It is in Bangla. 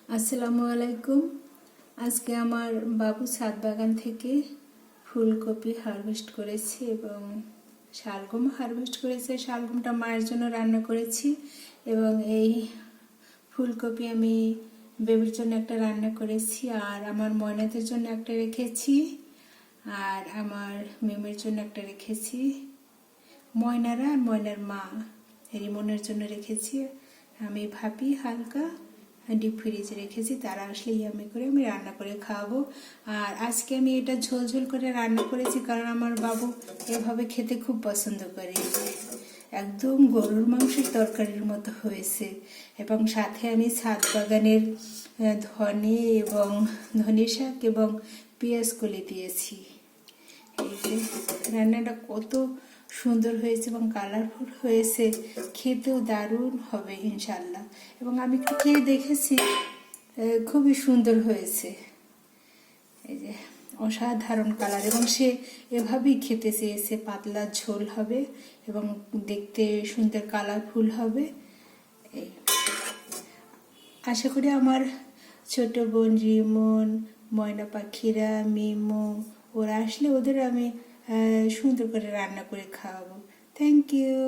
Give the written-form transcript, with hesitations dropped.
আসসালামু আলাইকুম। আজকে আমার বাবু ছাদ বাগান থেকে ফুলকপি হারভেস্ট করেছি এবং শালগম হারভেস্ট করেছে। শালগমটা মায়ের জন্য রান্না করেছি এবং এই ফুলকপি আমি বেবির জন্য একটা রান্না করেছি, আর আমার ময়নাদের জন্য একটা রেখেছি, আর আমার মেমের জন্য একটা রেখেছি। ময়নারা আর ময়নার মা রিমনের জন্য রেখেছি। আমি ভাবি হালকা ডিপ ফ্রিজে রেখেছি, তারা আসলেই আমি রান্না করে খাওয়াবো। আর আজকে আমি এটা ঝোল ঝোল করে রান্না করেছি কারণ আমার বাবু এভাবে খেতে খুব পছন্দ করে। একদম গরুর মাংসের তরকারির মতো হয়েছে এবং সাথে আমি ছাদ বাগানের ধনে এবং ধনে শাক এবং পেঁয়াজ কলি দিয়েছি। এই যে রান্নাটা কত সুন্দর হয়েছে এবং কালারফুল হয়েছে, খেতেও দারুণ হবে ইনশাল্লাহ। এবং আমি খেয়ে দেখেছি, খুবই সুন্দর হয়েছে। এই যে অসাধারণ কালার, এবং সে এভাবেই খেতে চেয়েছে। পাতলা ঝোল হবে এবং দেখতে সুন্দর কালারফুল হবে। এই আশা করি আমার ছোট বোন রিমন, ময়না পাখিরা, মিমো ওরা আসলে ওদের আমি সুন্দর করে রান্না করে খাওয়াবো। Thank you.